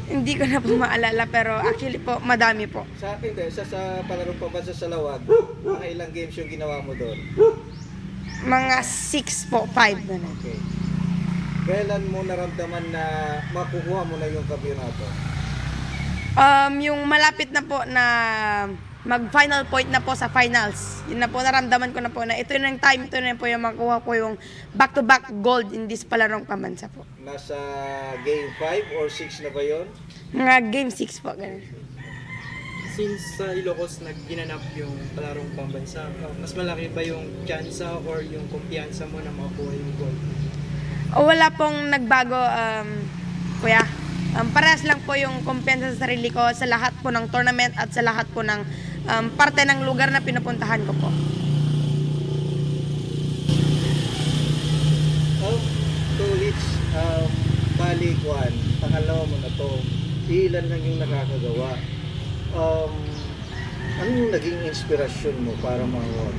Hindi ko na po maalala, pero actually po, madami po. Sa akin din, sa palarong pambansa sa Lawag, mga ilang games yung ginawa mo doon? Mga 6 po, 5 na. Okay. Kailan mo naramdaman na makukuha mo na yung kampiyonato? Yung malapit na po na mag-final point na po sa finals. Yun na po, naramdaman ko na po na ito na yung time, ito na po yung makuha ko yung back-to-back gold in this palarong pambansa po. Nasa game 5 or 6 na ba yun? Mga game 6 po, ganun. Since sa Ilocos ginanap yung palarong pambansa, mas malaki ba yung tsansa or yung kumpiyansa mo na makuha yung gold? O wala pong nagbago, kuya. Parehas lang po yung kumpiyansa sa sarili ko sa lahat po ng tournament at sa lahat po ng parte ng lugar na pinupuntahan ko po. Tulich, bali kuan, pangalawa mo na to, ilan lang yung nakakagawa. Ano yung naging inspirasyon mo para makuha?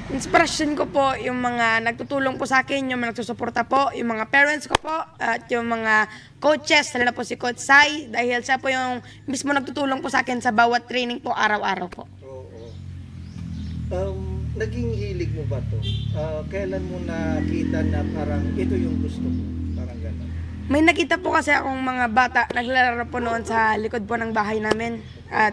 Inspirasyon ko po yung mga nagtutulong po sa akin, yung mga nagsusuporta po, yung mga parents ko po, at yung mga coaches, lalo na po si Coach Sai, dahil siya po yung mismo nagtutulong po sa akin sa bawat training po, araw-araw po. Oo. Naging hilig mo ba to? Kailan mo nakita na parang ito yung gusto mo? Parang gano'n. May nakita po kasi akong mga bata naglalaro po noon sa likod po ng bahay namin. At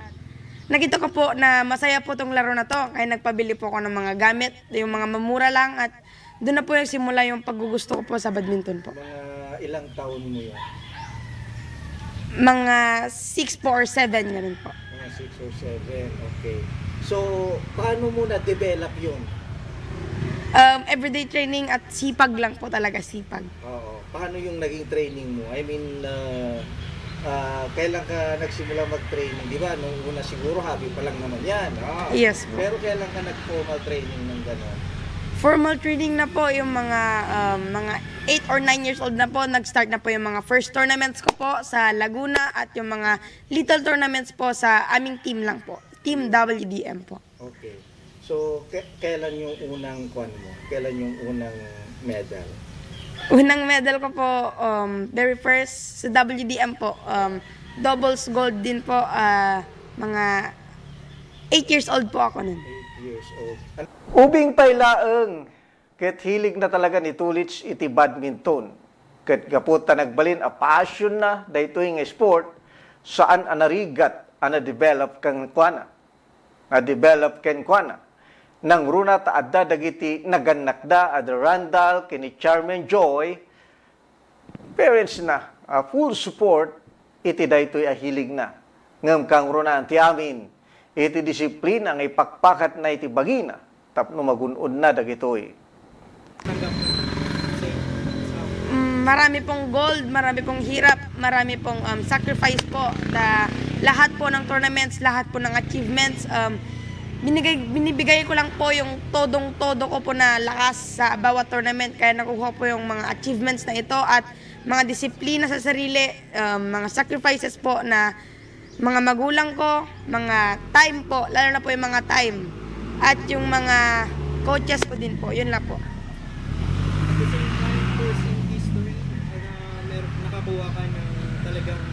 nakita ko po na masaya po tong laro na to. Kaya nagpabili po ako ng mga gamit, yung mga mamura lang. At doon na po yung simula yung paggugusto ko po sa badminton po. Mga ilang taon mo yan? Mga 6 po or 7, ganun po. Mga 6 or 7, okay. So, paano mo na-develop yun? Everyday training at sipag lang po talaga, sipag. Oo. Paano yung naging training mo? I mean, kailan ka nagsimula mag-training? Di ba? Nung una siguro, hobby pa lang naman yan. Yes po. Pero kailan ka nag-formal training ng gano'n? Formal training na po yung mga 8 or 9 years old na po. Nag-start na po yung mga first tournaments ko po sa Laguna at yung mga little tournaments po sa aming team lang po. Team WDM po. Okay. So, kailan yung unang kwan mo? Kailan yung unang medal? Unang medal ko po, very first sa WDM po, doubles gold din po, mga 8 years old po ako nun. 8 years old. Ubing pailaeng, ket hilig na talaga ni Tulich iti badminton. Ket gaputa nagbalin a passion na daytoy nga sport, saan anarigat ana-develop kang kuana. Na-develop ken kuana. Nang runa ta adda dagiti nagannakda ada Randall kini Charmaine Joy, parents na full support iti daytoy a hilig na. Ngem kang runa ti amin iti disiplina nga ipakpakat na iti bagina tapno magunod na dagitoy. Tanggap mo Marami pong gold, marami pong hirap, marami pong sacrifice po. Lahat po ng tournaments, lahat po ng achievements, binibigay ko lang po yung todong-todo ko po na lakas sa bawat tournament. Kaya nakuha po yung mga achievements na ito at mga disiplina sa sarili, mga sacrifices po na mga magulang ko, mga time po, lalo na po yung mga time. At yung mga coaches ko din po, yun lang po. at the same time, first in history, nakakuha ka ng talagang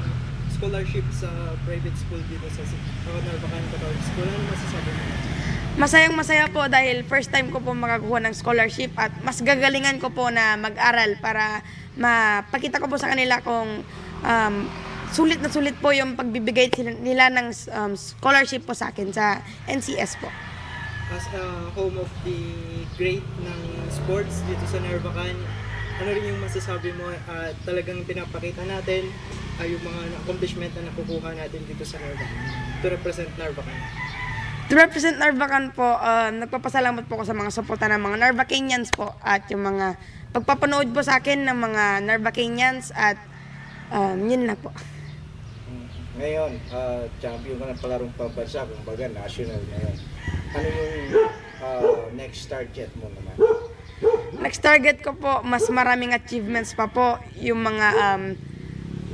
scholarship sa private school dito sa Narvacan Catholic School. Ano masasabi mo? Masayang-masaya po dahil first time ko po makakuha ng scholarship at mas gagalingan ko po na mag-aral para mapakita ko po sa kanila kung sulit na sulit po yung pagbibigay nila ng scholarship po sa akin sa NCS po. As a home of the great ng sports dito sa Narvacan, ano rin yung masasabi mo talagang pinapakita natin yung mga accomplishment na nakukuha natin dito sa Narvacan to represent Narvacan? To represent Narvacan po, nagpapasalamat po ako sa mga suporta ng mga Narvacanians po at yung mga pagpapanood po sa akin ng mga Narvacanians at yun na po. Ngayon, champion ka ng palarong pambansa, kumbaga national ngayon. Ano yung next target mo naman? Next target ko po, mas maraming achievements pa po. Yung mga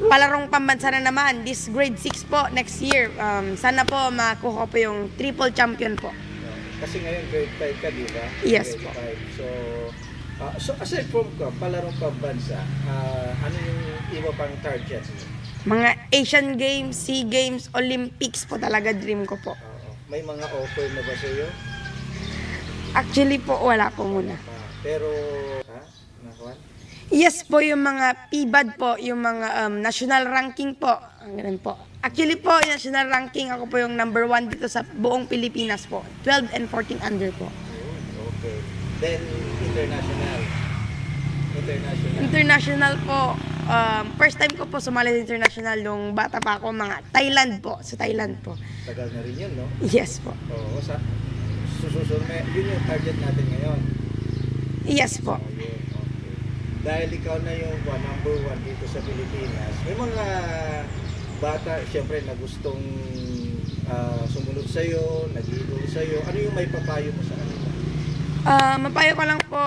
palarong pambansa na naman, this grade 6 po, next year. Sana po makuha po yung triple champion po. Kasi ngayon grade 5 ka, di ba? Yes grade po. 5. So aside from ka, palarong pambansa, ano yung iba pang target mo? Mga Asian Games, SEA Games, Olympics po talaga dream ko po. Oo. May mga offer na ba sa iyo? Actually po, wala po muna. Pero, ha? Nakuha? Yes po, yung mga PBAD po, yung mga national ranking po. Ang ganun po. Actually po, yung national ranking, ako po yung number 1 dito sa buong Pilipinas po. 12 and 14 under po. Okay. Then, international. International po, first time ko po sumali sa international nung bata pa ako, mga Thailand po, sa Thailand po. Tagal na rin yun, no? Yes po. Oo, susunod, yun yung target natin ngayon. Yes po. Ayun, okay. Dahil ikaw na yung number 1 dito sa Pilipinas, may mga bata, siyempre, na gustong sumunod sa'yo, nag-idol sa'yo. Ano yung may papayo mo sa kanila? Mapayo ko lang po,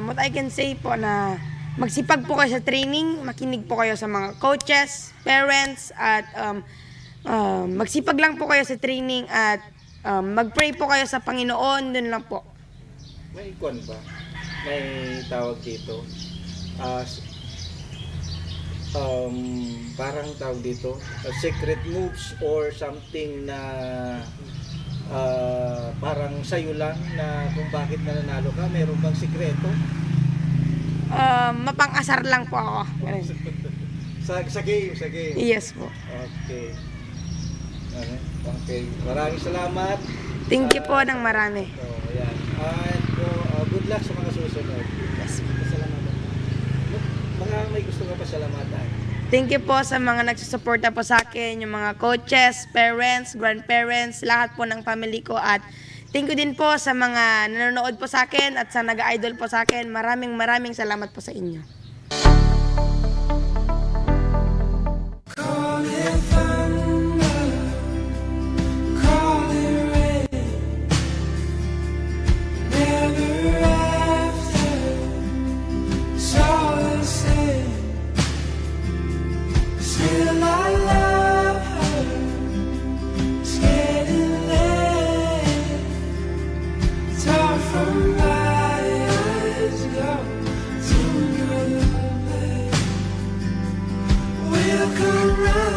what I can say po na magsipag po kayo sa training, makinig po kayo sa mga coaches, parents, at magsipag lang po kayo sa training at mag-pray po kayo sa Panginoon, dun lang po. May ikon ba? May tawag dito. Parang tawag dito, secret moves or something na parang sa'yo lang na kung bakit nananalo ka, meron bang sikreto? Mapang-asar lang po ako. Ganun. Sa game. Yes po. Okay. Okay. Maraming salamat. Thank you po ng marami. So, ayan. And good luck sa mga susunod. Yes po. Pasalamatan. Mga may gusto ka pasalamatan. Thank you po sa mga nagsusuporta po sa akin, yung mga coaches, parents, grandparents, lahat po ng family ko. At thank you din po sa mga nanonood po sa akin at sa nag-idol po sa akin. Maraming salamat po sa inyo. Still I love her. It's getting late. It's hard for my eyes to go to another place. We'll come round.